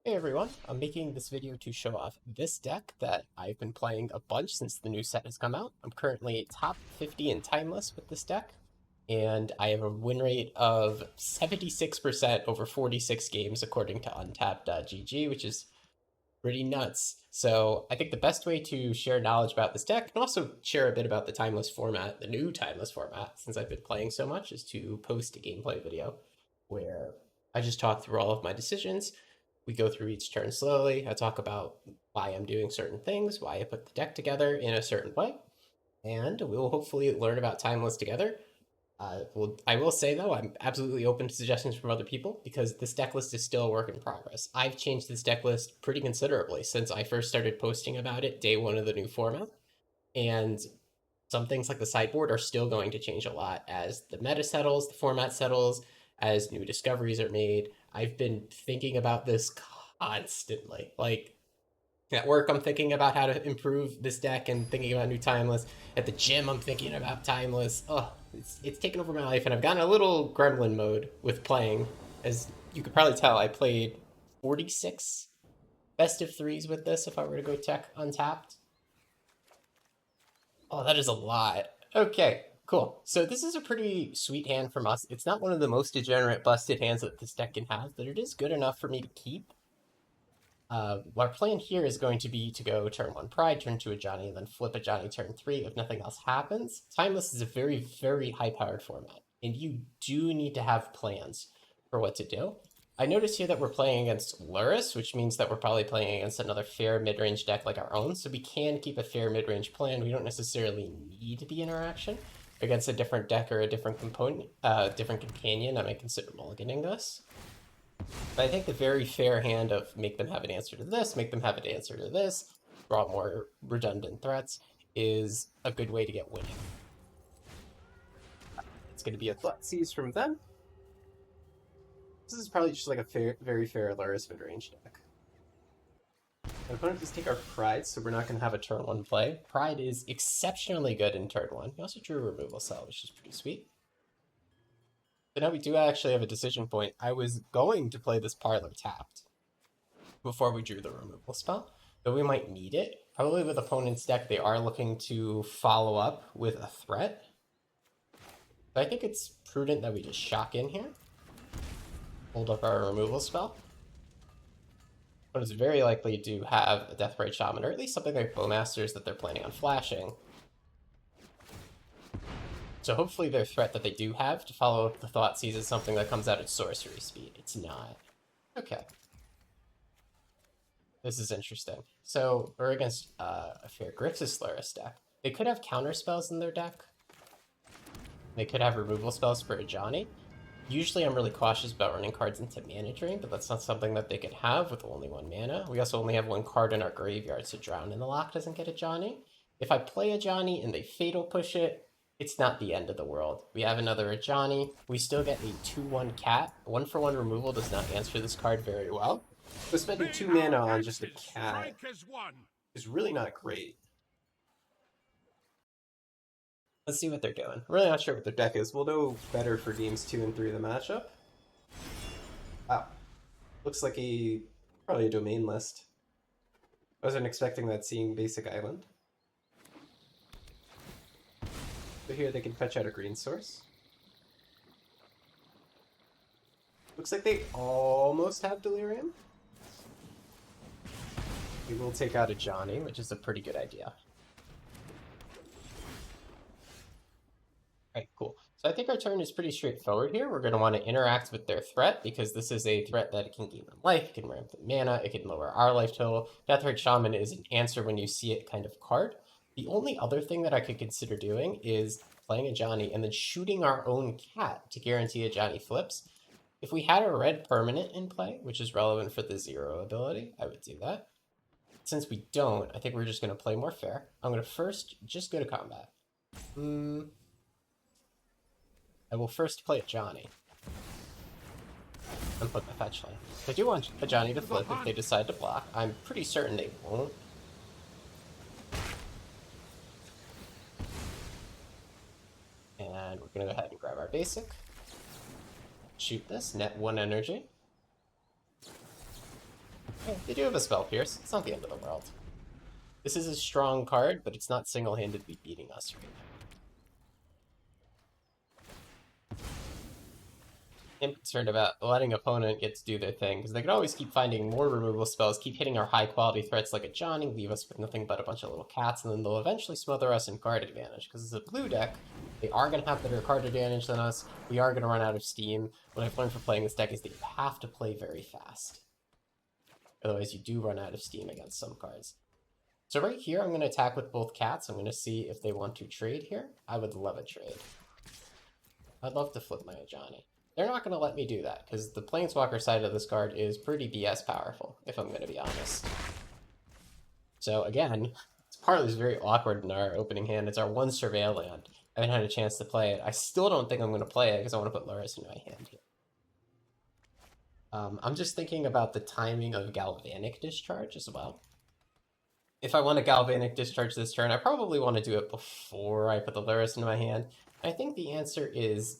Hey everyone, I'm making this video to show off this deck that I've been playing a bunch since the new set has come out. I'm currently top 50 in Timeless with this deck, and I have a win rate of 76% over 46 games according to untapped.gg, which is pretty nuts. So I think the best way to share knowledge about this deck, and also share a bit about the Timeless format, the new Timeless format, since I've been playing so much, is to post a gameplay video where I just talk through all of my decisions. We go through each turn slowly. I talk about why I'm doing certain things, why I put the deck together in a certain way, and we'll hopefully learn about Timeless together. I will say, though, I'm absolutely open to suggestions from other people because this deck list is still a work in progress. I've changed this deck list pretty considerably since I first started posting about it day one of the new format, and some things like the sideboard are still going to change a lot as the meta settles, the format settles, as new discoveries are made. I've been thinking about this constantly. Like at work, I'm thinking about how to improve this deck and thinking about new Timeless. At the gym, I'm thinking about Timeless. Oh, it's taken over my life, and I've gotten a little gremlin mode with playing. As you could probably tell, I played 46 best of threes with this if I were to go tech untapped. Oh, that is a lot. Okay, cool. So this is a pretty sweet hand from us. It's not one of the most degenerate busted hands that this deck can have, but it is good enough for me to keep. Our plan here is going to be to go turn 1 Pride, turn 2 a Johnny, and then flip a Johnny turn 3 if nothing else happens. Timeless is a very, very high-powered format, and you do need to have plans for what to do. I notice here that we're playing against Lurrus, which means that we're probably playing against another fair mid-range deck like our own, so we can keep a fair mid-range plan. We don't necessarily need the interaction. Against a different deck or a different component, different companion, I might consider mulliganing this. But I think the very fair hand of make them have an answer to this, make them have an answer to this, draw more redundant threats, is a good way to get winning. It's going to be a Thoughtseize from them. This is probably just like a very fair Lurrus mid-range deck. My opponent just take our Pride, so we're not going to have a turn 1 play. Pride is exceptionally good in turn 1. He also drew a removal cell, which is pretty sweet. But now we do actually have a decision point. I was going to play this Parlor tapped before we drew the removal spell, though we might need it. Probably with opponent's deck, they are looking to follow up with a threat. But I think it's prudent that we just shock in here. Hold up our removal spell. But it's very likely to have a Deathrite Shaman, or at least something like Bowmasters that they're planning on flashing. So hopefully their threat that they do have to follow up the Thoughtseize is something that comes out at sorcery speed. It's not. Okay. This is interesting. So we're against a fair Grixis Lurrus deck. They could have counter spells in their deck. They could have removal spells for a Johnny. Usually I'm really cautious about running cards into mana drain, but that's not something that they could have with only 1 mana. We also only have 1 card in our graveyard, so Drown in the Loch doesn't get a Johnny. If I play a Johnny and they Fatal Push it, it's not the end of the world. We have another Johnny. We still get a 2/1 cat. 1-for-1 removal does not answer this card very well. But spending 2 mana on just a cat is really not great. Let's see what they're doing. I'm really not sure what their deck is. We'll know better for games 2 and 3 of the matchup. Wow. Looks like probably a domain list. I wasn't expecting that seeing basic island. So here they can fetch out a green source. Looks like they almost have Delirium. We will take out a Johnny, which is a pretty good idea. Alright, cool. So I think our turn is pretty straightforward here. We're going to want to interact with their threat, because this is a threat that it can gain them life, it can ramp the mana, it can lower our life total. Deathrite Shaman is an answer when you see it kind of card. The only other thing that I could consider doing is playing a Johnny and then shooting our own cat to guarantee a Johnny flips. If we had a red permanent in play, which is relevant for the 0 ability, I would do that. Since we don't, I think we're just going to play more fair. I'm going to first just go to combat. I will first play a Johnny and put my fetch line. I do want a Johnny to flip if they decide to block. I'm pretty certain they won't. And we're going to go ahead and grab our basic. Shoot this, net 1 energy. Yeah, they do have a Spell Pierce. It's not the end of the world. This is a strong card, but it's not single-handedly beating us right now. I'm concerned about letting opponent get to do their thing, because they could always keep finding more removal spells, keep hitting our high-quality threats like a Johnny, leave us with nothing but a bunch of little cats, and then they'll eventually smother us in card advantage, because it's a blue deck. They are going to have better card advantage than us. We are going to run out of steam. What I've learned from playing this deck is that you have to play very fast. Otherwise, you do run out of steam against some cards. So right here, I'm going to attack with both cats. I'm going to see if they want to trade here. I would love a trade. I'd love to flip my Johnny. They're not going to let me do that, because the Planeswalker side of this card is pretty BS powerful, if I'm going to be honest. So again, this part is very awkward in our opening hand. It's our one Surveil land. I haven't had a chance to play it. I still don't think I'm going to play it, because I want to put Lurrus in my hand here. I'm just thinking about the timing of Galvanic Discharge as well. If I want to Galvanic Discharge this turn, I probably want to do it before I put the Lurrus in my hand. I think the answer is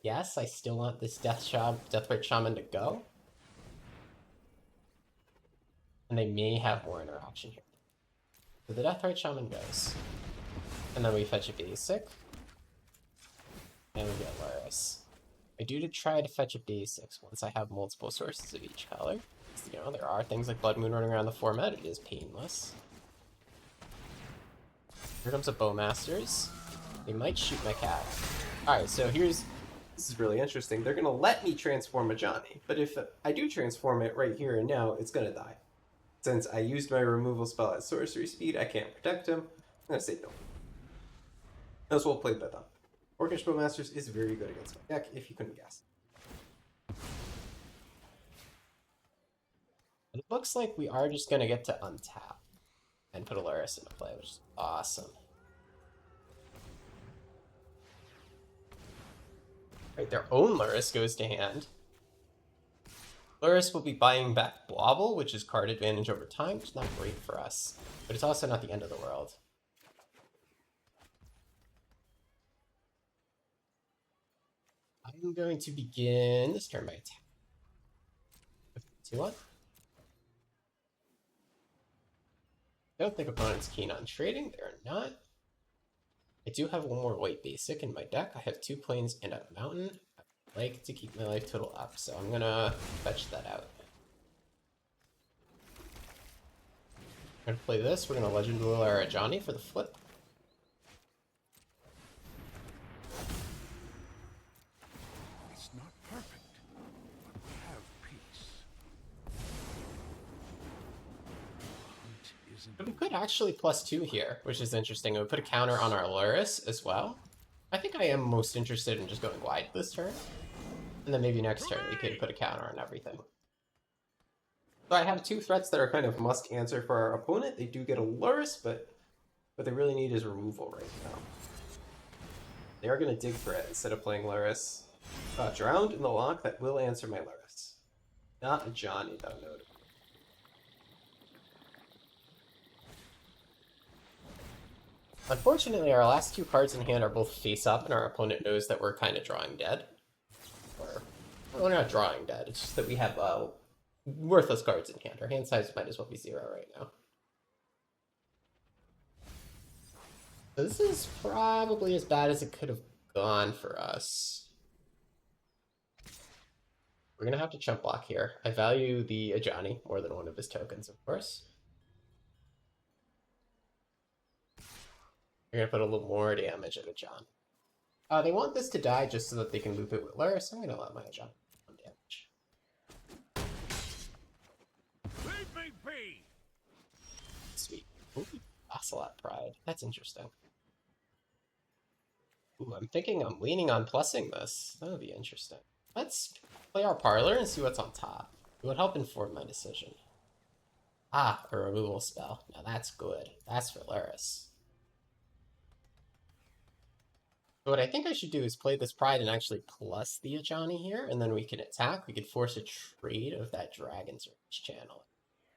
yes, I still want this Deathrite Shaman to go. And they may have more interaction here. So the Deathrite Shaman goes. And then we fetch a basic. And we get Lurrus. I do to try to fetch a basics once I have multiple sources of each color. You know, there are things like Blood Moon running around the format. It is painless. Here comes a Bowmasters. They might shoot my cat. Alright, so this is really interesting. They're going to let me transform a Johnny, but if I do transform it right here and now, it's going to die. Since I used my removal spell at sorcery speed, I can't protect him. I'm going to say no. That's well played by them. Orcish Bowmasters is very good against my deck, if you couldn't guess. It looks like we are just going to get to untap and put a Lurrus into play, which is awesome. Right, their own Lurrus goes to hand. Lurrus will be buying back Blobble, which is card advantage over time, which is not great for us, but it's also not the end of the world. I'm going to begin this turn by attack. 2-1. I don't think opponent's keen on trading. They're not. I do have one more white basic in my deck. I have 2 plains and a mountain. I like to keep my life total up, so I'm going to fetch that out. I'm going to play this. We're going to Legend Duel our Johnny for the flip. It's not perfect, but we have peace. But we could actually +2 here, which is interesting. It would put a counter on our Lurrus as well. I think I am most interested in just going wide this turn. And then maybe next turn we could put a counter on everything. So I have 2 threats that are kind of must answer for our opponent. They do get a Lurrus, but what they really need is removal right now. They are going to dig for it instead of playing Lurrus. Drowned in the Lock, that will answer my Lurrus. Not a Johnny, though, notably. Unfortunately, our last 2 cards in hand are both face-up, and our opponent knows that we're kind of drawing dead. Or, well, we're not drawing dead, it's just that we have worthless cards in hand. Our hand size might as well be 0 right now. So this is probably as bad as it could have gone for us. We're going to have to chump block here. I value the Ajani more than one of his tokens, of course. We're going to put a little more damage at Ajani. They want this to die just so that they can loop it with Lurrus. I'm going to let my Ajani damage. Sweet. Ooh, Ocelot Pride. That's interesting. Ooh, I'm leaning on plussing this. That would be interesting. Let's play our parlor and see what's on top. It would help inform my decision. Ah, a removal spell. Now that's good. That's for Lurrus. But what I think I should do is play this Pride and actually plus the Ajani here, and then we can attack. We could force a trade of that Dragon's Rage channel.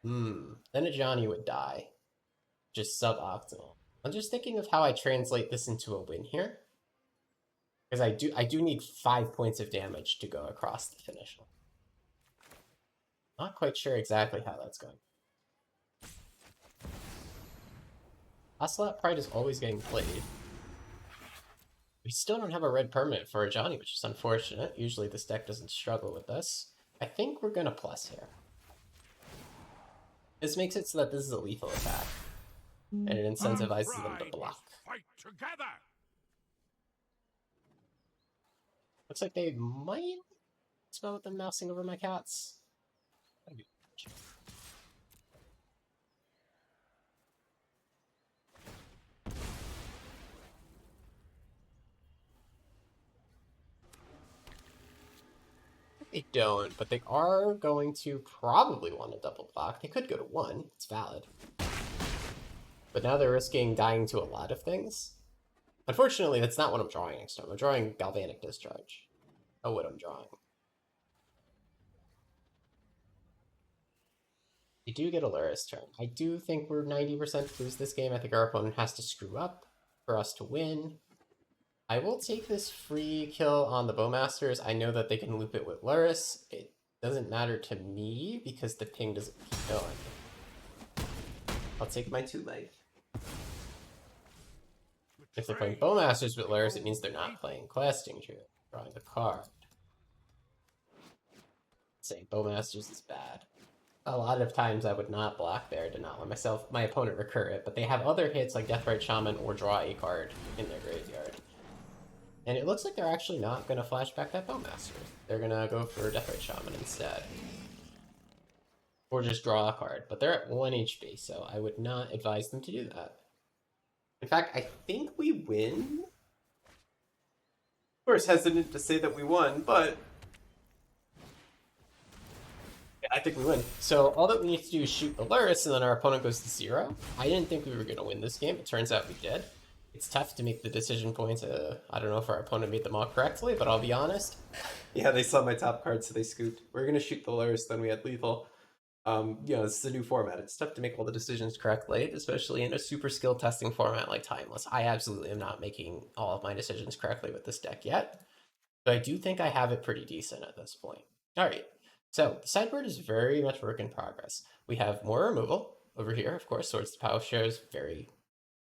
Then Ajani would die. Just suboptimal. I'm just thinking of how I translate this into a win here. Because I do need 5 points of damage to go across the finish Not quite sure exactly how that's going. Ocelot Pride is always getting played. We still don't have a red permanent for a Johnny, which is unfortunate. Usually this deck doesn't struggle with this. I think we're gonna plus here. This makes it so that this is a lethal attack. And it incentivizes them to block. Fight together. Looks like they might spell with them mousing over my cats. They don't, but they are going to probably want to double block. They could go to 1. It's valid. But now they're risking dying to a lot of things. Unfortunately, that's not what I'm drawing next time. I'm drawing Galvanic Discharge. Oh, what I'm drawing. We do get a Lurrus turn. I do think we're 90% to lose this game. I think our opponent has to screw up for us to win. I will take this free kill on the Bowmasters. I know that they can loop it with Lurrus. It doesn't matter to me because the ping doesn't keep going. I'll take my 2 life. If they're playing Bowmasters with Lurrus, it means they're not playing Questing Druid. Drawing the card. Saying Bowmasters is bad. A lot of times I would not block there to not let my opponent recur it, but they have other hits like Deathrite Shaman or draw a card in their graveyard. And it looks like they're actually not going to flashback that Bowmaster. They're going to go for Deathrite Shaman instead. Or just draw a card. But they're at 1 HP, so I would not advise them to do that. In fact, I think we win. Of course, hesitant to say that we won, but yeah, I think we win. So all that we need to do is shoot the Lurrus, and then our opponent goes to 0. I didn't think we were going to win this game. It turns out we did. It's tough to make the decision points. I don't know if our opponent made them all correctly, but I'll be honest. Yeah, they saw my top card, so they scooped. We're going to shoot the Lurrus, then we had lethal. This is a new format. It's tough to make all the decisions correctly, especially in a super skill testing format like Timeless. I absolutely am not making all of my decisions correctly with this deck yet, but I do think I have it pretty decent at this point. All right, so the sideboard is very much work in progress. We have more removal over here, of course. Swords to Plowshares, very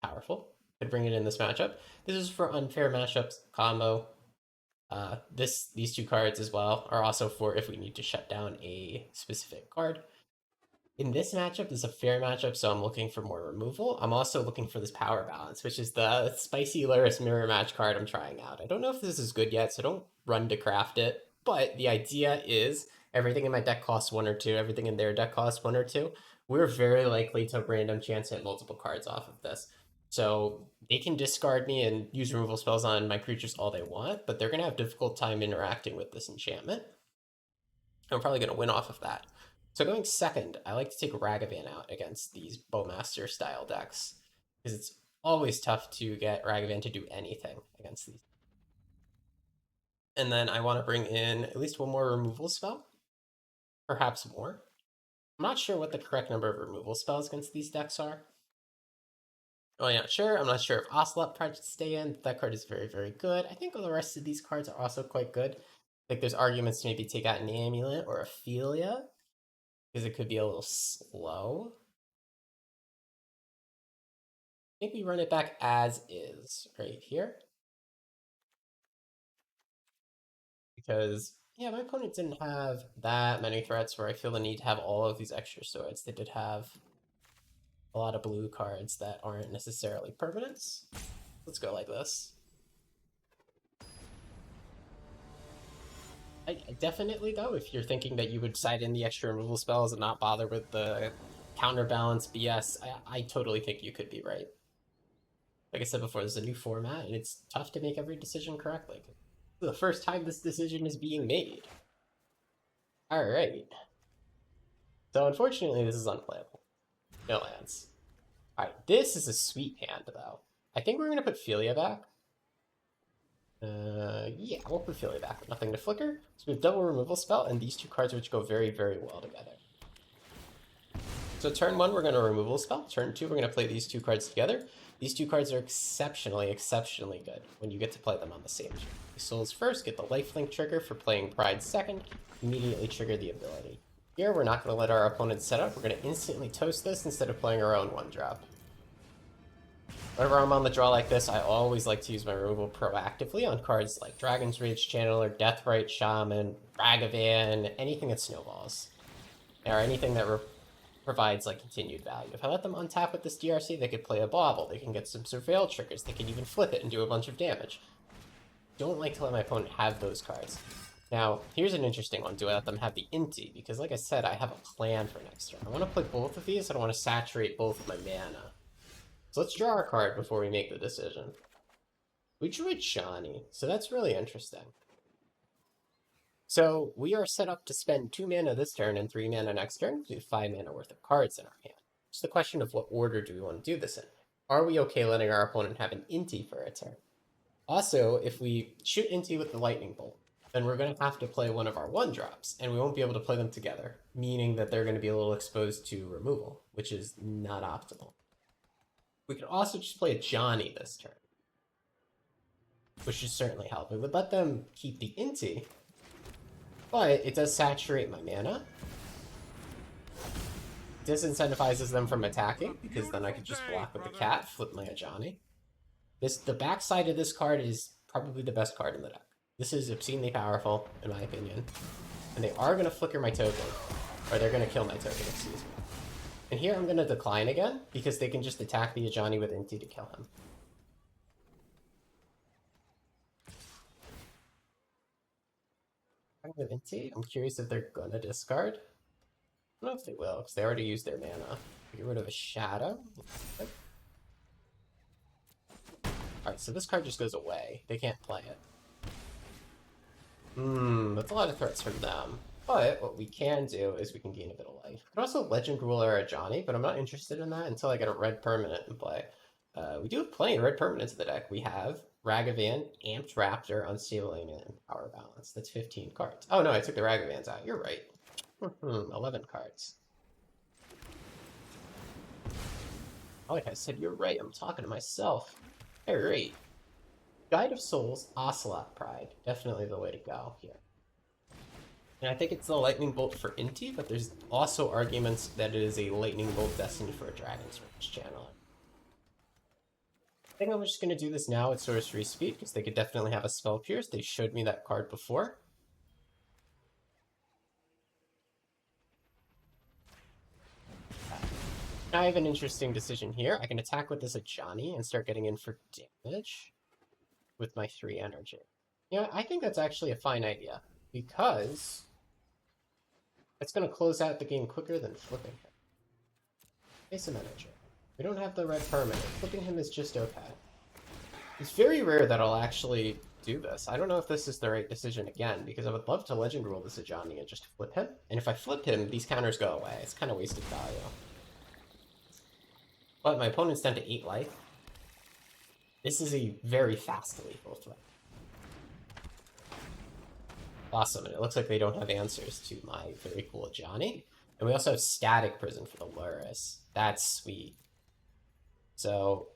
powerful. Could bring it in this matchup. This is for unfair matchups combo. These 2 cards as well are also for if we need to shut down a specific card. In this matchup, this is a fair matchup, so I'm looking for more removal. I'm also looking for this power balance, which is the spicy Lurrus mirror match card I'm trying out. I don't know if this is good yet, so don't run to craft it. But the idea is everything in my deck costs 1 or 2, everything in their deck costs 1 or 2. We're very likely to random chance hit multiple cards off of this. So they can discard me and use removal spells on my creatures all they want, but they're going to have a difficult time interacting with this enchantment. I'm probably going to win off of that. So going second, I like to take Ragavan out against these Bowmaster style decks, because it's always tough to get Ragavan to do anything against these. And then I want to bring in at least 1 more removal spell, perhaps more. I'm not sure what the correct number of removal spells against these decks are. I'm not sure. I'm not sure if Ocelot Pride should stay in. That card is very, very good. I think all the rest of these cards are also quite good. Like there's arguments to maybe take out an Amulet or Ophelia, because it could be a little slow. I think we run it back as is right here. Because, yeah, my opponent didn't have that many threats where I feel the need to have all of these extra swords. They did have a lot of blue cards that aren't necessarily permanents. Let's go like this. I definitely, though, if you're thinking that you would side in the extra removal spells and not bother with the counterbalance BS, I totally think you could be right. Like I said before, this is a new format, and it's tough to make every decision correctly. This is the first time this decision is being made. Alright. So unfortunately, this is unplayable. No lands. Alright, this is a sweet hand, though. I think we're going to put Philia back. Yeah, we'll put Philia back. Nothing to flicker. So we have double removal spell, and these 2 cards which go very, very well together. So turn 1, we're going to removal spell. Turn 2, we're going to play these 2 cards together. These 2 cards are exceptionally, exceptionally good when you get to play them on the same turn. Souls first, get the lifelink trigger for playing Pride second, immediately trigger the ability. Here, we're not going to let our opponent set up. We're going to instantly toast this instead of playing our own 1-drop. Whenever I'm on the draw like this, I always like to use my removal proactively on cards like Dragon's Rage Channeler, Deathrite Shaman, Ragavan, anything that snowballs. Or anything that provides like continued value. If I let them untap with this DRC, they could play a Bauble, they can get some Surveil triggers, they can even flip it and do a bunch of damage. Don't like to let my opponent have those cards. Now, here's an interesting one. Do I let them have the Inti? Because like I said, I have a plan for next turn. I want to play both of these, and I want to saturate both of my mana. So let's draw our card before we make the decision. We drew a Johnny, so that's really interesting. So we are set up to spend 2 mana this turn and 3 mana next turn to do 5 mana worth of cards in our hand. It's the question of what order do we want to do this in? Are we okay letting our opponent have an Inti for a turn? Also, if we shoot Inti with the Lightning Bolt, then we're going to have to play one of our 1-drops, and we won't be able to play them together, meaning that they're going to be a little exposed to removal, which is not optimal. We could also just play a Johnny this turn, which should certainly help. We would let them keep the Inti, but it does saturate my mana. Disincentivizes them from attacking, because then I could just block with the cat, flip my Ajani. The backside of this card is probably the best card in the deck. This is obscenely powerful, in my opinion. And they are going to flicker my token, or they're going to kill my token, excuse me. And here I'm going to decline again, because they can just attack the Ajani with Inti to kill him. With Inti, I'm curious if they're going to discard. I don't know if they will, because they already used their mana. Get rid of a Shadow. Alright, so this card just goes away. They can't play it. That's a lot of threats from them. But what we can do is we can gain a bit of life. We could also Legend Rule our Ajani, but I'm not interested in that until I get a red permanent in play. We do have plenty of red permanents in the deck. We have Ragavan, Amped Raptor, Unstable Alien, and Power Balance. That's 15 cards. Oh no, I took the Ragavans out. You're right. 11 cards. Oh, like I said, you're right. I'm talking to myself. Alright. Guide of Souls, Ocelot Pride. Definitely the way to go here. And I think it's the Lightning Bolt for Inti, but there's also arguments that it is a Lightning Bolt destined for a Dragon's Rage Channeler. I think I'm just going to do this now at Sorcery Speed, because they could definitely have a Spell Pierce. They showed me that card before. Now I have an interesting decision here. I can attack with this Ajani and start getting in for damage with my 3 energy. Yeah, I think that's actually a fine idea, because it's going to close out the game quicker than flipping him. Pay some energy. We don't have the red permanent. Flipping him is just okay. It's very rare that I'll actually do this. I don't know if this is the right decision again, because I would love to Legend Rule this Ajani and just flip him. And if I flip him, these counters go away. It's kind of wasted value. But my opponent's down to 8 life. This is a very fast lethal threat. Awesome, and it looks like they don't have answers to my very cool Ajani. And we also have Static Prison for the Lurrus. That's sweet. So,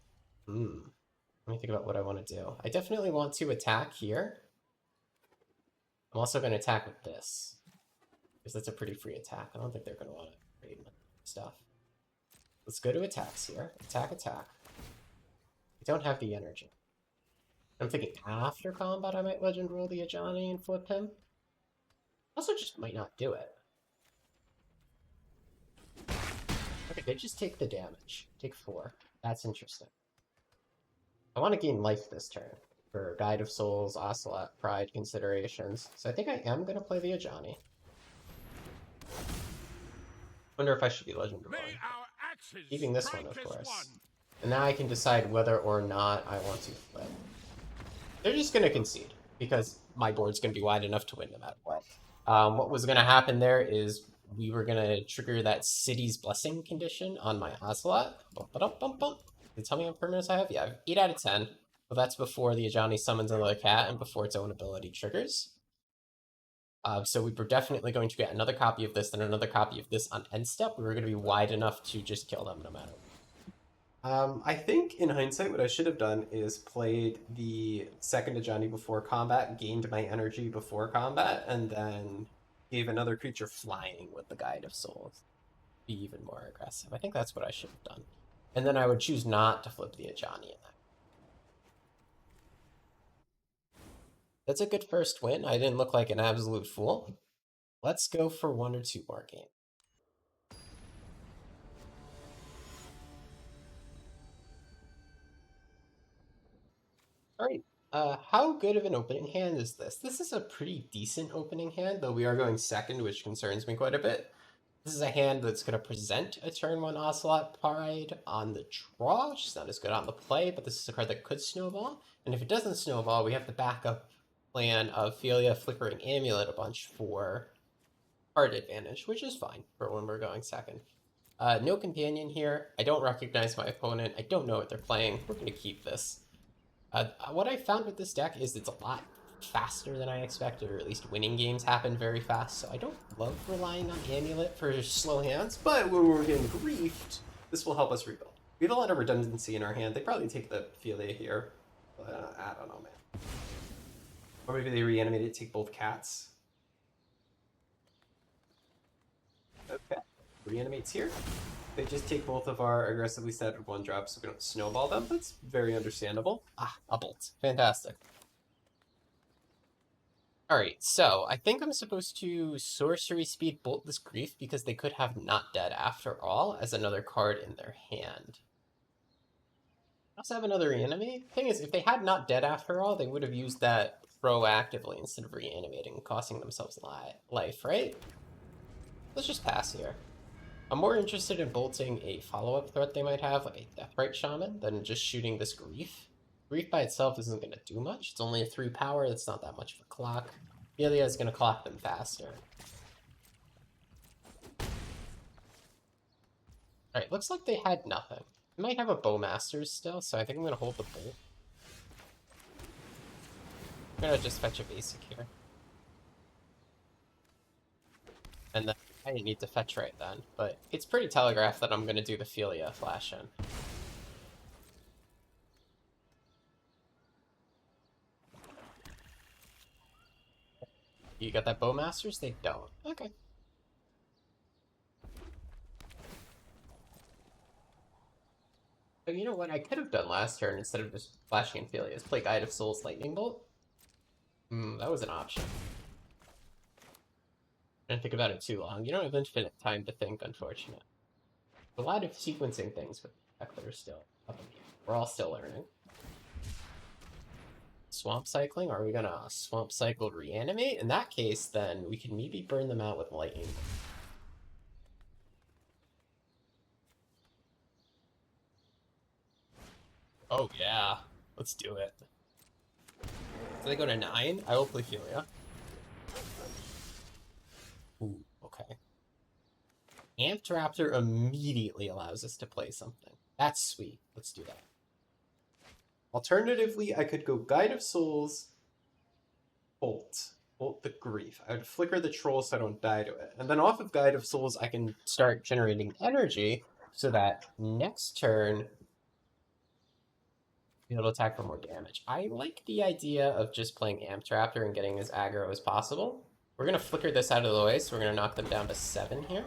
let me think about what I want to do. I definitely want to attack here. I'm also going to attack with this, because that's a pretty free attack. I don't think they're going to want to trade my stuff. Let's go to attacks here. Attack, attack. I don't have the energy. I'm thinking after combat I might Legend Rule the Ajani and flip him. Also just might not do it. Okay, they just take the damage. Take 4. That's interesting. I want to gain life this turn for Guide of Souls, Ocelot, Pride considerations. So I think I am going to play the Ajani. Wonder if I should be Legend Ruling. Keeping this one, of course. And now I can decide whether or not I want to flip. They're just going to concede, because my board's going to be wide enough to win no matter what. What was going to happen there is we were going to trigger that City's Blessing condition on my Ocelot. They tell me how many permanents I have? Yeah, I have 8 out of 10. But that's before the Ajani summons another cat and before its own ability triggers. So we were definitely going to get another copy of this, then another copy of this on end step. We were going to be wide enough to just kill them no matter what. I think in hindsight what I should have done is played the second Ajani before combat, gained my energy before combat, and then Gave another creature flying with the Guide of Souls. Be even more aggressive. I think that's what I should have done. And then I would choose not to flip the Ajani in that. That's a good first win. I didn't look like an absolute fool. Let's go for 1 or 2 more games. All right. How good of an opening hand is this? This is a pretty decent opening hand, though we are going second, which concerns me quite a bit. This is a hand that's going to present a turn 1 Ocelot Pride on the draw. She's not as good on the play, but this is a card that could snowball. And if it doesn't snowball, we have the backup plan of Philia Flickering Amulet a bunch for card advantage, which is fine for when we're going second. No companion here. I don't recognize my opponent. I don't know what they're playing. We're going to keep this. What I found with this deck is it's a lot faster than I expected, or at least winning games happen very fast, so I don't love relying on Amulet for slow hands, but when we're getting griefed, this will help us rebuild. We have a lot of redundancy in our hand. They probably take the Philia here, but I don't know, man. Or maybe they reanimate it, take both cats. Okay, reanimates here. They just take both of our aggressively staggered 1-drops so we don't snowball them. That's very understandable. Ah, a bolt. Fantastic. Alright, so I think I'm supposed to sorcery speed bolt this grief because they could have Not Dead after all as another card in their hand. I also have another reanimate. Thing is, if they had Not Dead after all, they would have used that proactively instead of reanimating, costing themselves life, right? Let's just pass here. I'm more interested in bolting a follow-up threat they might have, like a Deathrite Shaman, than just shooting this Grief. Grief by itself isn't going to do much. It's only a 3 power, that's not that much of a clock. Philia is going to clock them faster. Alright, looks like they had nothing. They might have a Bowmasters still, so I think I'm going to hold the bolt. I'm going to just fetch a basic here. And then I didn't need to fetch right then, but it's pretty telegraphed that I'm going to do the Philia flash in. You got that Bowmasters? They don't. Okay. But you know what I could have done last turn instead of just flashing in Philia is play Guide of Souls Lightning Bolt. That was an option. I didn't think about it too long. You don't have infinite time to think, unfortunately. A lot of sequencing things with Heckler still up in here. We're all still learning. Swamp cycling? Are we gonna swamp cycle reanimate? In that case, then we can maybe burn them out with lightning. Oh yeah, let's do it. So they go to 9. I will play Philia. Ooh, okay. Amped Raptor immediately allows us to play something. That's sweet. Let's do that. Alternatively, I could go Guide of Souls, Bolt. Bolt the Grief. I would flicker the troll so I don't die to it. And then off of Guide of Souls, I can start generating energy so that next turn, be able to attack for more damage. I like the idea of just playing Amped Raptor and getting as aggro as possible. We're going to flicker this out of the way, so we're going to knock them down to 7 here.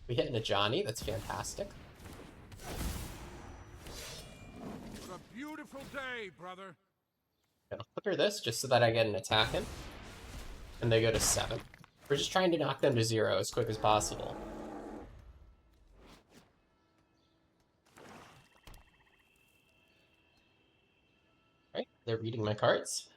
We hit an Ajani, that's fantastic. What a beautiful day, brother. I'm gonna flicker this just so that I get an attack in. And they go to 7. We're just trying to knock them to 0 as quick as possible. Alright, they're reading my cards.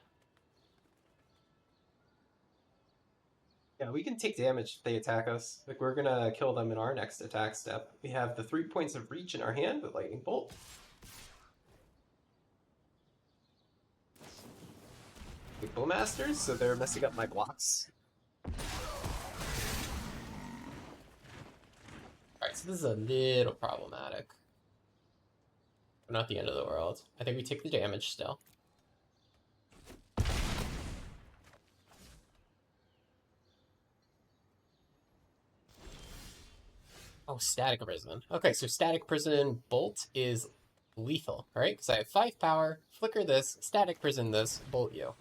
Yeah, we can take damage if they attack us. Like, we're gonna kill them in our next attack step. We have the 3 points of reach in our hand with Lightning Bolt. We Bowmasters, so they're messing up my blocks. Alright, so this is a little problematic. But not the end of the world. I think we take the damage still. Oh, Static Prison. Okay, so Static Prison Bolt is lethal, right? Because I have 5 power, flicker this, Static Prison this, bolt you.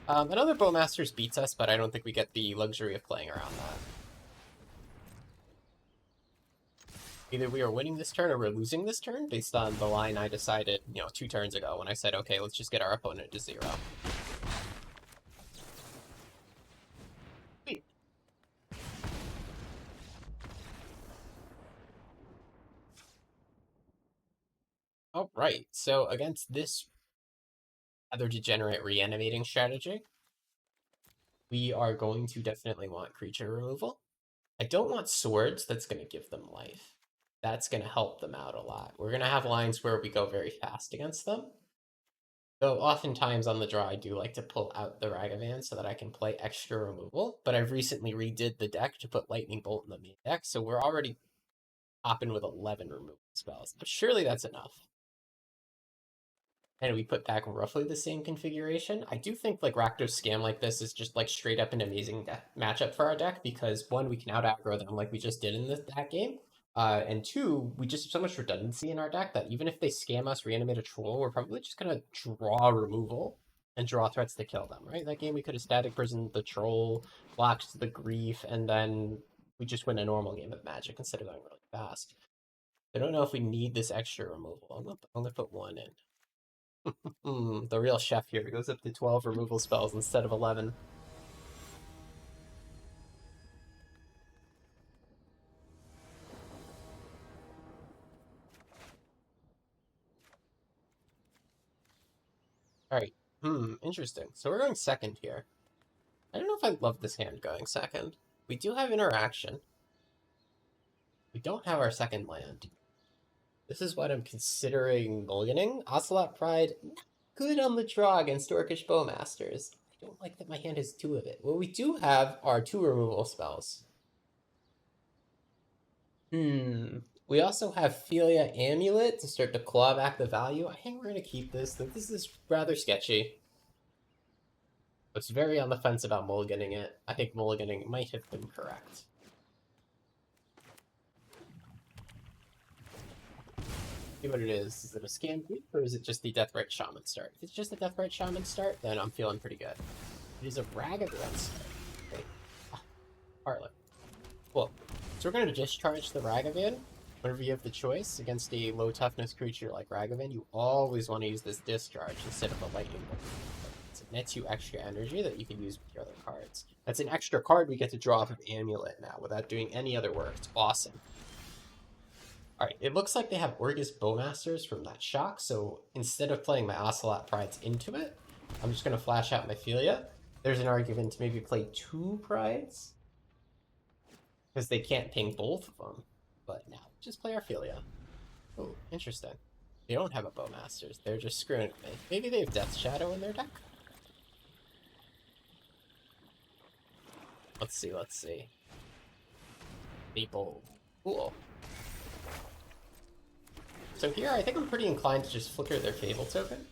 Another Bowmasters beats us, but I don't think we get the luxury of playing around that. Either we are winning this turn or we're losing this turn based on the line I decided, 2 turns ago when I said, okay, let's just get our opponent to 0. Sweet. All right, so against this rather degenerate reanimating strategy, we are going to definitely want creature removal. I don't want swords. That's going to give them life. That's going to help them out a lot. We're going to have lines where we go very fast against them. Though oftentimes on the draw, I do like to pull out the Ragavan so that I can play extra removal. But I've recently redid the deck to put Lightning Bolt in the main deck, so we're already hopping with 11 removal spells. But surely that's enough. And we put back roughly the same configuration. I do think like Rakdos Scam like this is just like straight up an amazing matchup for our deck because one, we can out aggro them like we just did in that game. And two, we just have so much redundancy in our deck that even if they scam us, reanimate a troll, we're probably just gonna draw removal and draw threats to kill them, right? That game we could have static prisoned the troll, blocked the grief, and then we just win a normal game of Magic instead of going really fast. I don't know if we need this extra removal. I'm gonna put one in. The real chef here goes up to 12 removal spells instead of 11. Alright. Interesting. So we're going second here. I don't know if I love this hand going second. We do have interaction. We don't have our second land. This is what I'm considering mulliganing. Ocelot Pride, good on the draw against Orcish Bowmasters. I don't like that my hand has 2 of it. What we do have are 2 removal spells. We also have Philia Amulet to start to claw back the value. I think we're going to keep this. This is rather sketchy. It's very on the fence about mulliganing it. I think mulliganing might have been correct. See what it is. Is it a Scam Creep or is it just the Deathrite Shaman start? If it's just the Deathrite Shaman start, then I'm feeling pretty good. It is a Ragavan start. Okay. Harlot. Cool. So we're going to discharge the Ragavan. Whenever you have the choice against a low toughness creature like Ragavan, you always want to use this discharge instead of a lightning bolt. It nets you extra energy that you can use with your other cards. That's an extra card we get to draw off of Amulet now without doing any other work. It's awesome. Alright, it looks like they have Orcish Bowmasters from that shock, so instead of playing my Ocelot Prides into it, I'm just going to flash out my Philia. There's an argument to maybe play 2 Prides, because they can't ping both of them. But now, just play our Philia. Oh, interesting. They don't have a Bowmasters. They're just screwing with me. Maybe they have Death Shadow in their deck? Let's see. Maple. Cool. So here, I think I'm pretty inclined to just flicker their Fable token.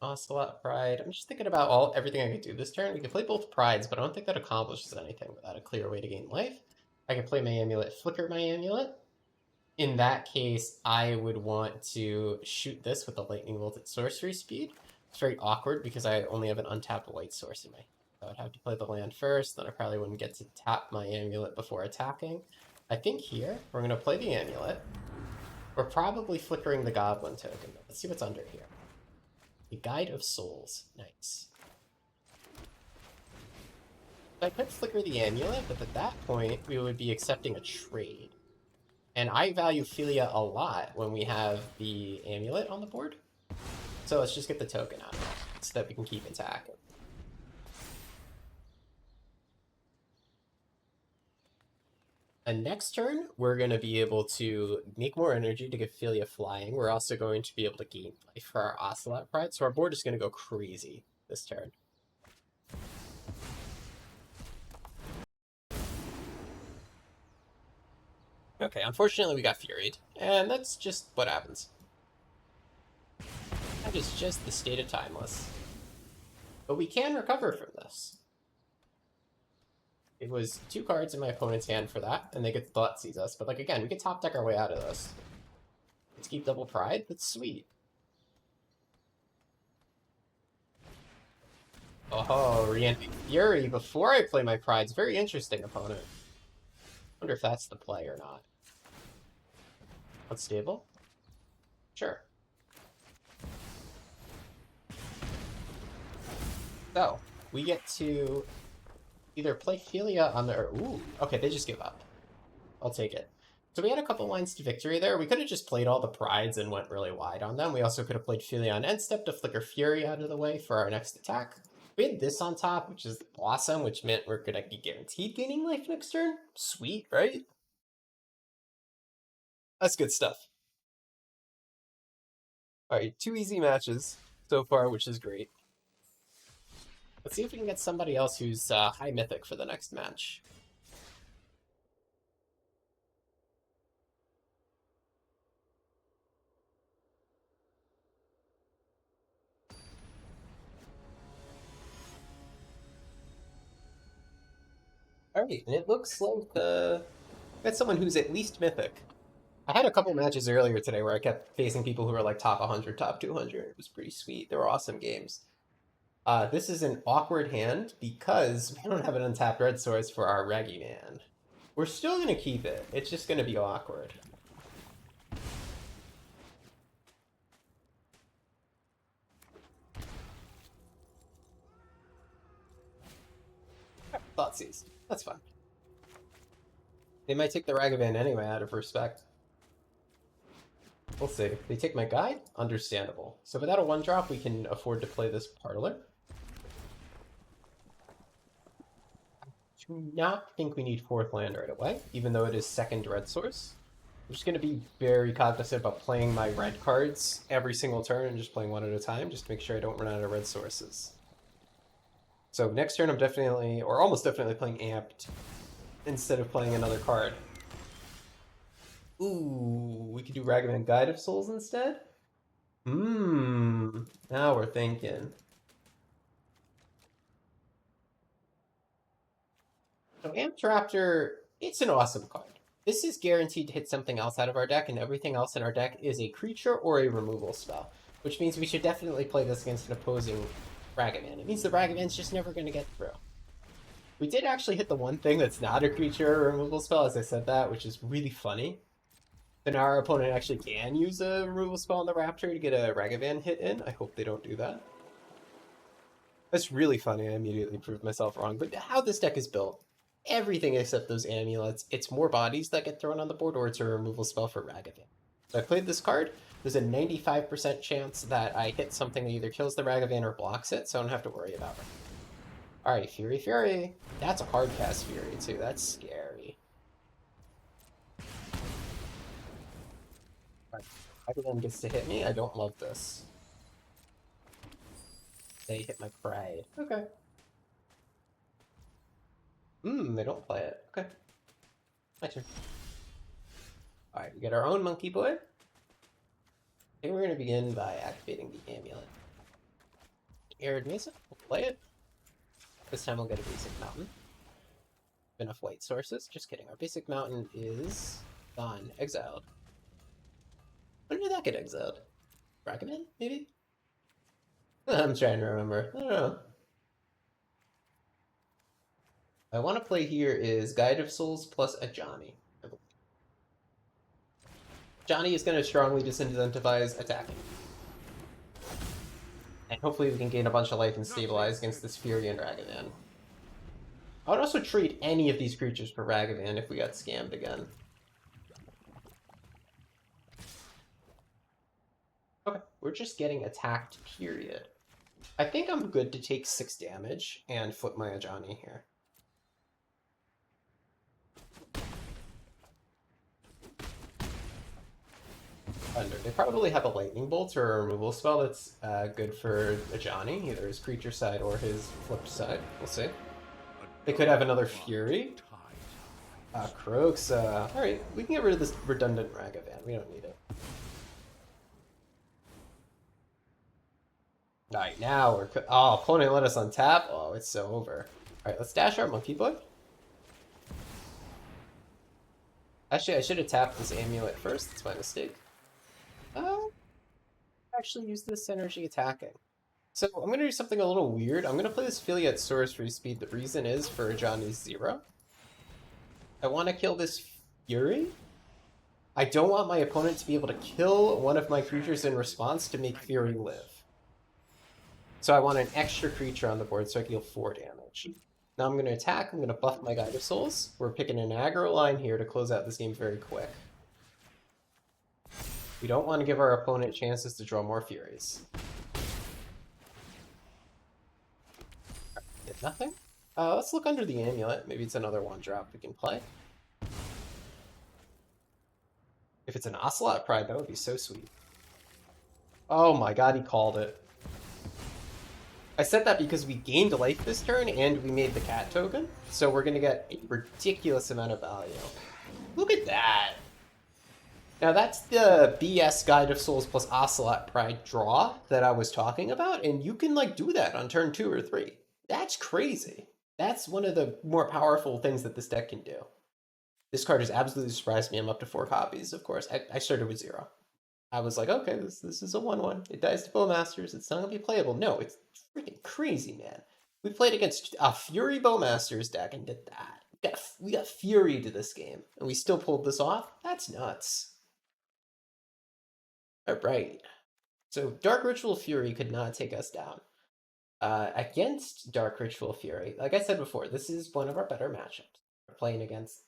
Ocelot Pride. I'm just thinking about everything I could do this turn. We could play both Prides, but I don't think that accomplishes anything without a clear way to gain life. I could play my Amulet, flicker my Amulet. In that case, I would want to shoot this with a Lightning Bolt at sorcery speed. It's very awkward because I only have an untapped white source in my hand. I would have to play the land first, then I probably wouldn't get to tap my Amulet before attacking. I think here, we're going to play the Amulet. We're probably flickering the Goblin token. Let's see what's under here. The Guide of Souls. Nice. I could flicker the Amulet, but at that point, we would be accepting a trade. And I value Philia a lot when we have the Amulet on the board. So let's just get the token out of it so that we can keep attacking. And next turn, we're going to be able to make more energy to get Philia flying. We're also going to be able to gain life for our Ocelot Pride. So our board is going to go crazy this turn. Okay, unfortunately we got Furied. And that's just what happens. That is just the state of Timeless. But we can recover from this. It was 2 cards in my opponent's hand for that, and they get to Thoughtseize us. But like again, we can top deck our way out of this. Let's keep double Pride. That's sweet. Oh, Reanimate Fury before I play my Prides. Very interesting opponent. Wonder if that's the play or not. Unstable? Sure. So, we get to either play Philia on the... Ooh, okay, they just give up. I'll take it. So we had a couple lines to victory there. We could have just played all the Prides and went really wide on them. We also could have played Philia on end step to flicker Fury out of the way for our next attack. We had this on top, which is awesome, which meant we're going to be guaranteed gaining life next turn. Sweet, right? That's good stuff. All right, 2 easy matches so far, which is great. Let's see if we can get somebody else who's high mythic for the next match. Alright, and it looks like got someone who's at least mythic. I had a couple matches earlier today where I kept facing people who were like top 100, top 200. It was pretty sweet. They were awesome games. This is an awkward hand because we don't have an untapped red source for our Reggie Man. We're still going to keep it. It's just going to be awkward. Thoughtseize. That's fine. They might take the Ragavan anyway out of respect. We'll see. They take my guide? Understandable. So without a 1-drop, we can afford to play this Parlor. I do not think we need 4th land right away, even though it is 2nd red source. I'm just going to be very cognizant about playing my red cards every single turn and just playing one at a time, just to make sure I don't run out of red sources. So next turn I'm definitely, or almost definitely playing Amped instead of playing another card. Ooh, we could do Ragavan Guide of Souls instead? Now we're thinking. So Amped Raptor, it's an awesome card. This is guaranteed to hit something else out of our deck, and everything else in our deck is a creature or a removal spell, which means we should definitely play this against an opposing Ragavan. It means the Ragavan's just never going to get through. We did actually hit the one thing that's not a creature or removal spell, as I said that, which is really funny. Then our opponent actually can use a removal spell on the Raptor to get a Ragavan hit in. I hope they don't do that. That's really funny. I immediately proved myself wrong. But how this deck is built, everything except those amulets, it's more bodies that get thrown on the board, or it's a removal spell for Ragavan. So I played this card. There's a 95% chance that I hit something that either kills the Ragavan or blocks it, so I don't have to worry about it. Alright, Fury, Fury. That's a hard cast Fury, too. That's scary. Ragavan gets to hit me. I don't love this. They hit my pride. Okay. They don't play it. Okay. My turn. Alright, we get our own monkey boy. I think we're going to begin by activating the amulet. Arid Mesa. We'll play it. This time we'll get a basic mountain. Enough white sources. Just kidding. Our basic mountain is gone. Exiled. When did that get exiled? Ragavan, maybe? I'm trying to remember. I don't know. I want to play here is Guide of Souls plus Ajani. Ajani is going to strongly disincentivize attacking. And hopefully we can gain a bunch of life and stabilize against this Fury and Ragavan. I would also trade any of these creatures for Ragavan if we got scammed again. Okay, we're just getting attacked, period. I think I'm good to take 6 damage and flip my Ajani here. Thunder. They probably have a lightning bolt or a removal spell that's good for Ajani, either his creature side or his flipped side. We'll see. They could have another Fury. Croaks. Alright, we can get rid of this redundant Ragavan. We don't need it. Alright, now we're... Oh, opponent let us untap? Oh, it's so over. Alright, let's dash our monkey boy. Actually, I should have tapped this amulet first. That's my mistake. Actually use this energy attacking. So I'm going to do something a little weird. I'm going to play this Philly at sorcery speed. The reason is for Johnny's 0. I want to kill this Fury. I don't want my opponent to be able to kill one of my creatures in response to make Fury live. So I want an extra creature on the board so I can deal 4 damage. Now I'm going to attack. I'm going to buff my Guide of Souls. We're picking an aggro line here to close out this game very quick. We don't want to give our opponent chances to draw more Furies. Did nothing? Let's look under the amulet. Maybe it's another 1-drop we can play. If it's an Ocelot Pride, that would be so sweet. Oh my god, he called it. I said that because we gained life this turn and we made the cat token, so we're going to get a ridiculous amount of value. Look at that! Now that's the BS Guide of Souls plus Ocelot Pride draw that I was talking about, and you can like do that on turn 2 or 3. That's crazy. That's one of the more powerful things that this deck can do. This card has absolutely surprised me. I'm up to 4 copies, of course. I started with 0. I was like, okay, this is a 1/1. It dies to Bowmasters. It's not going to be playable. No, it's freaking crazy, man. We played against a Fury Bowmasters deck and did that. We got Fury to this game, and we still pulled this off? That's nuts. All right. So Dark Ritual Fury could not take us down. Against Dark Ritual Fury, like I said before, this is one of our better matchups. We're playing against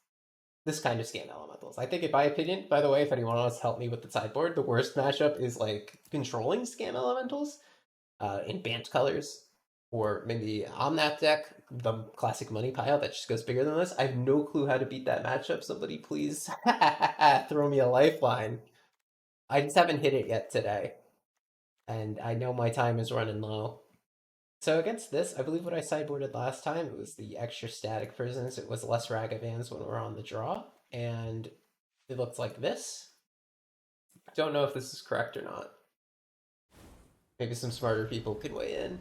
this kind of Scam Elementals. I think, in my opinion, by the way, if anyone wants to help me with the sideboard, the worst matchup is like controlling Scam Elementals in Bant colors, or maybe on that deck, the classic money pile that just goes bigger than this. I have no clue how to beat that matchup. Somebody please throw me a lifeline. I just haven't hit it yet today, and I know my time is running low. So against this, I believe what I sideboarded last time, it was the extra static prisons. It was less Ragavans when we're on the draw, and it looked like this. Don't know if this is correct or not. Maybe some smarter people could weigh in.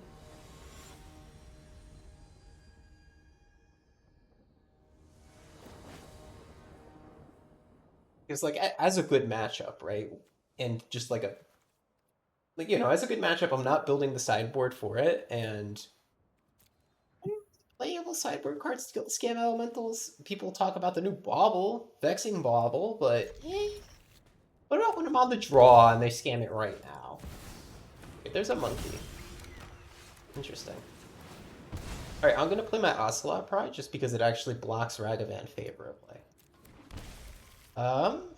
Because like as a good matchup, right? And just like as a good matchup, I'm not building the sideboard for it, and playable sideboard cards to Scam Elementals. People talk about the new Bauble, Vexing Bauble, but what about when I'm on the draw and they scam it right now? Okay, there's a monkey. Interesting. Alright, I'm going to play my Ocelot Pride just because it actually blocks Ragavan favorably.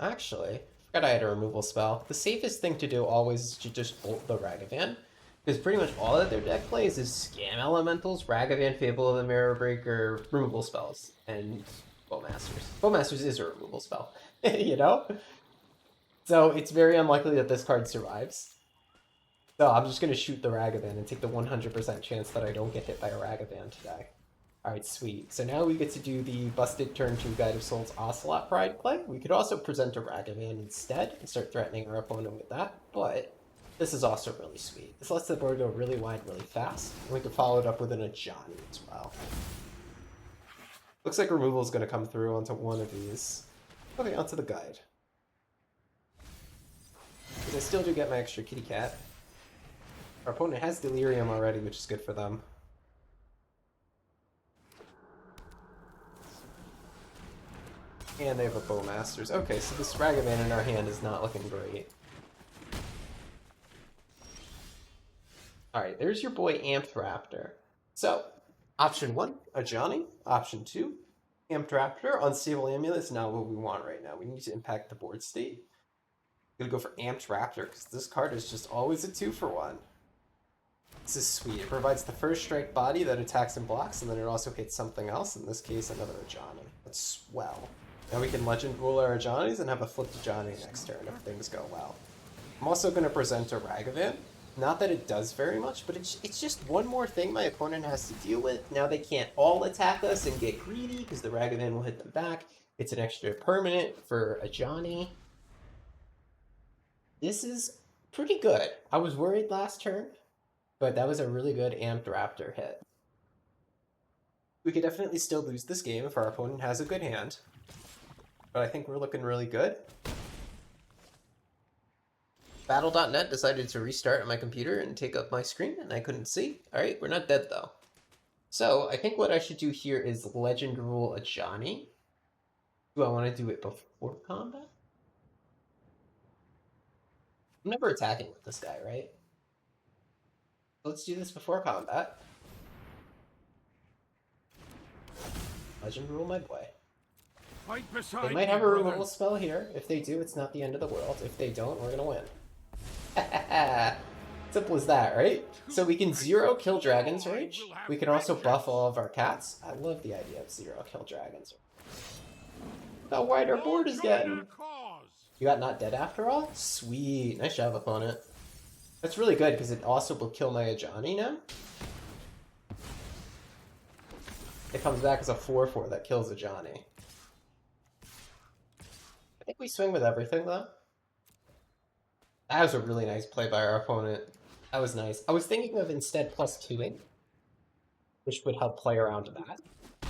Actually, I forgot I had a removal spell. The safest thing to do always is to just bolt the Ragavan, because pretty much all that their deck plays is Scam Elementals, Ragavan, Fable of the Mirror Breaker, removal spells, and Bowmasters. Bowmasters is a removal spell, you know? So it's very unlikely that this card survives. So I'm just going to shoot the Ragavan and take the 100% chance that I don't get hit by a Ragavan today. Alright, sweet. So now we get to do the busted turn 2 Guide of Souls Ocelot Pride play. We could also present a Ragavan instead and start threatening our opponent with that, but this is also really sweet. This lets the board go really wide really fast, and we can follow it up with an Ajani as well. Looks like removal is going to come through onto one of these. Okay, onto the Guide. Because I still do get my extra kitty cat. Our opponent has Delirium already, which is good for them. And they have a Bowmasters. Okay, so this Ragavan in our hand is not looking great. Alright, there's your boy Amped Raptor. So, option 1, Ajani. Option 2, Amped Raptor. Unstable Amulet is not what we want right now. We need to impact the board state. I'm gonna go for Amped Raptor, because this card is just always a 2-for-1. This is sweet. It provides the first strike body that attacks and blocks, and then it also hits something else, in this case another Ajani. That's swell. Now we can Legend Rule our Ajanis and have a flipped Ajani next turn if things go well. I'm also going to present a Ragavan. Not that it does very much, but it's just one more thing my opponent has to deal with. Now they can't all attack us and get greedy because the Ragavan will hit them back. It's an extra permanent for Ajani. This is pretty good. I was worried last turn, but that was a really good Amped Raptor hit. We could definitely still lose this game if our opponent has a good hand. But I think we're looking really good. Battle.net decided to restart on my computer and take up my screen, and I couldn't see. All right, we're not dead though. So I think what I should do here is Legend Rule a Johnny. Do I want to do it before combat? I'm never attacking with this guy, right? Let's do this before combat. Legend Rule my boy. Fight beside They might have a brother. removal spell here. If they do, it's not the end of the world. If they don't, we're gonna win. Simple as that, right? So we can 0 kill Dragon's Rage. We can also buff all of our cats. I love the idea of 0 kill Dragon's Rage. Look how wide our board is getting. You got not dead after all? Sweet. Nice job, opponent. That's really good because it also will kill my Ajani now. It comes back as a 4/4 that kills Ajani. I think we swing with everything though. That was a really nice play by our opponent. That was nice. I was thinking of instead +2ing, which would help play around that.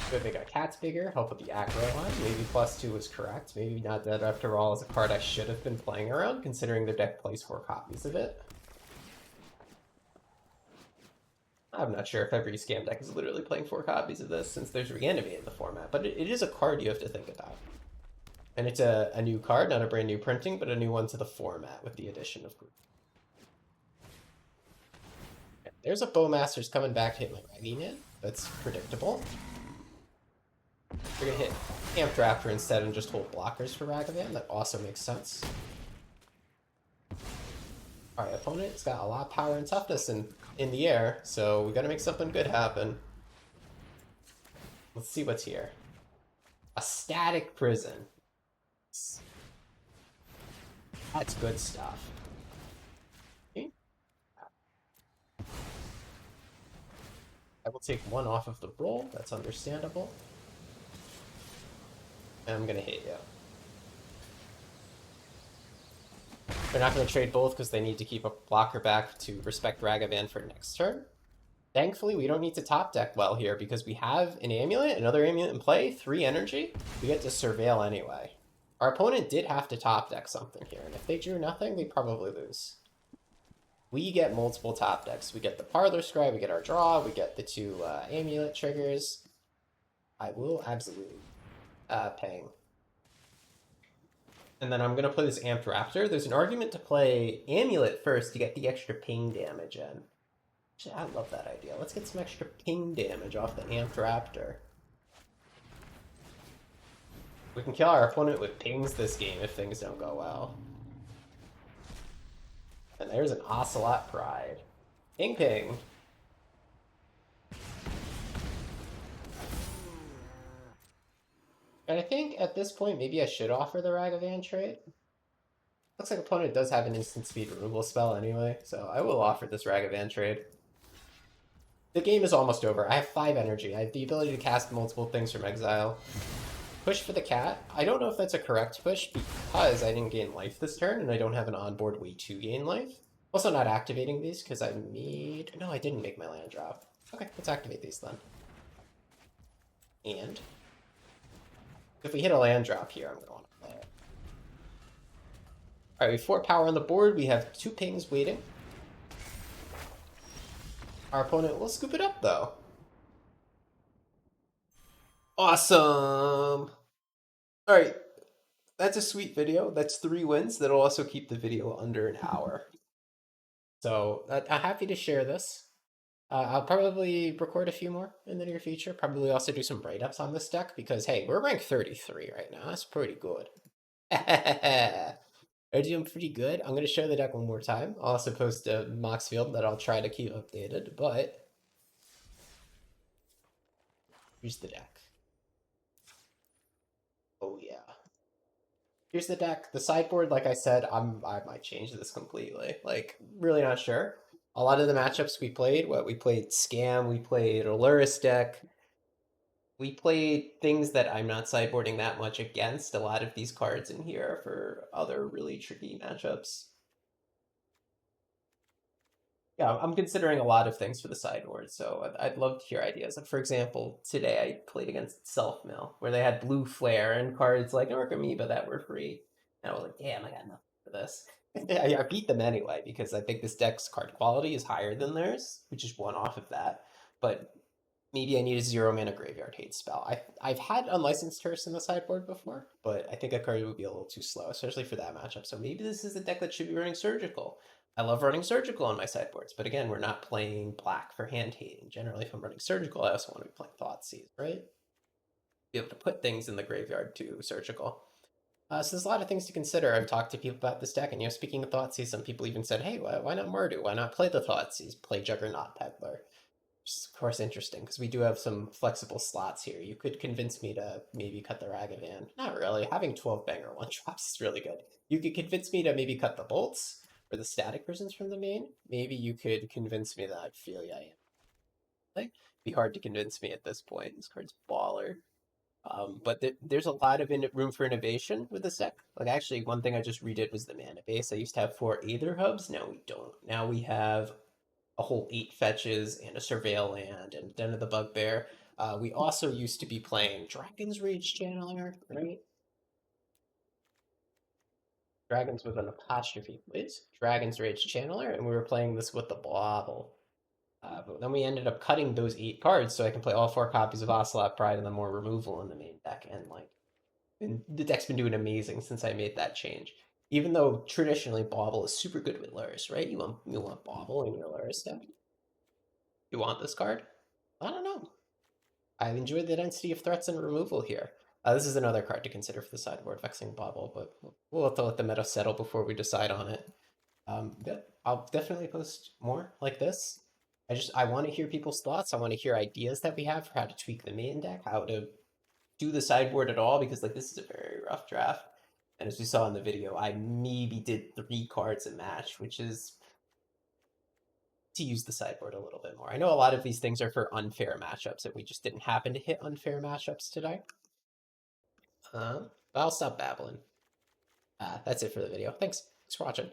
Could make our cats bigger, help with the aggro line. Maybe +2 was correct. Maybe not dead after all is a card I should have been playing around, considering the deck plays 4 copies of it. I'm not sure if every scam deck is literally playing 4 copies of this, since there's Reanimate in the format, but it is a card you have to think about. And it's a new card, not a brand new printing, but a new one to the format with the addition of group. There's a Bowmaster's coming back to hit my Ragavan. That's predictable. We're gonna hit Amped Raptor instead and just hold blockers for Ragavan. That also makes sense. Alright, opponent's got a lot of power and toughness in the air, so we gotta make something good happen. Let's see what's here. A Static Prison. That's good stuff. Okay. I will take 1 off of the roll. That's understandable. And I'm gonna hit you. They're not gonna trade both because they need to keep a blocker back to respect Ragavan for next turn. Thankfully, we don't need to top deck well here because we have an amulet, another amulet in play, 3 energy. We get to surveil anyway. Our opponent did have to top deck something here, and if they drew nothing, they probably lose. We get multiple top decks. We get the Parlor Scribe, we get our draw, we get the 2 amulet triggers. I will absolutely ping. And then I'm going to play this Amped Raptor. There's an argument to play Amulet first to get the extra ping damage in. Actually, I love that idea. Let's get some extra ping damage off the Amped Raptor. We can kill our opponent with pings this game if things don't go well. And there's an Ocelot Pride. Ping ping. And I think at this point, maybe I should offer the Ragavan trade. Looks like opponent does have an instant speed removal spell anyway, so I will offer this Ragavan trade. The game is almost over. I have 5 energy. I have the ability to cast multiple things from exile. Push for the cat. I don't know if that's a correct push because I didn't gain life this turn and I don't have an onboard way to gain life. Also not activating these because I made... No, I didn't make my land drop. Okay, let's activate these then. And... if we hit a land drop here, I'm going to want to play it. Alright, we have 4 power on the board. We have 2 pings waiting. Our opponent will scoop it up, though. Awesome! Alright, that's a sweet video. That's 3 wins. That'll also keep the video under an hour. So, I'm happy to share this. I'll probably record a few more in the near future. Probably also do some write-ups on this deck because, hey, we're ranked 33 right now. That's pretty good. We're doing pretty good. I'm going to show the deck one more time. I'll also post a Mox Field that I'll try to keep updated, but here's the deck. Oh, yeah. Here's the deck. The sideboard, like I said, I might change this completely. Like, really not sure. A lot of the matchups we played, we played Scam, we played a Lurrus deck. We played things that I'm not sideboarding that much against. A lot of these cards in here are for other really tricky matchups. Yeah, I'm considering a lot of things for the sideboard, so I'd love to hear ideas. Like, for example, today I played against Self-Mill, where they had Blue Flare and cards like Orc Amoeba that were free. And I was like, damn, I got nothing for this. I beat them anyway because I think this deck's card quality is higher than theirs, which is one off of that. But maybe I need a 0 mana graveyard hate spell. I've had Unlicensed Curse in the sideboard before, but I think a card would be a little too slow, especially for that matchup. So maybe this is a deck that should be running Surgical. I love running Surgical on my sideboards, but again, we're not playing black for hand hating. Generally, if I'm running Surgical, I also want to be playing Thoughtseize, right? Be able to put things in the graveyard to Surgical. So there's a lot of things to consider. I've talked to people about this deck, and speaking of Thoughtseize, some people even said, "Hey, why not Mardu? Why not play the Thoughtseize? Play Juggernaut Peddler." Which is, of course, interesting because we do have some flexible slots here. You could convince me to maybe cut the Ragavan. Not really. Having 12 banger one drops is really good. You could convince me to maybe cut the bolts or the static prisons from the main. Maybe you could convince me that I feel yeah, yeah. Like, be hard to convince me at this point. This card's baller. But there's a lot of room for innovation with this deck. Like actually, one thing I just redid was the mana base. I used to have 4 Aether hubs. Now we don't. Now we have a whole 8 fetches and a Surveil land and Den of the Bugbear. We also used to be playing Dragon's Rage Channeler, right? Dragons with an apostrophe, please. Dragon's Rage Channeler, and we were playing this with the Bobble. But then we ended up cutting those 8 cards so I can play all 4 copies of Ocelot Pride and then more removal in the main deck. And the deck's been doing amazing since I made that change. Even though traditionally Bobble is super good with Lurrus, right? You want Bobble in your Lurrus deck. You want this card? I don't know. I enjoy the density of threats and removal here. This is another card to consider for the sideboard, Vexing Bobble, but we'll have to let the meta settle before we decide on it. I'll definitely post more like this. I want to hear people's thoughts. I want to hear ideas that we have for how to tweak the main deck, how to do the sideboard at all, because like this is a very rough draft. And as we saw in the video, I maybe did 3 cards a match, which is to use the sideboard a little bit more. I know a lot of these things are for unfair matchups, and we just didn't happen to hit unfair matchups today. But I'll stop babbling. That's it for the video. Thanks for watching.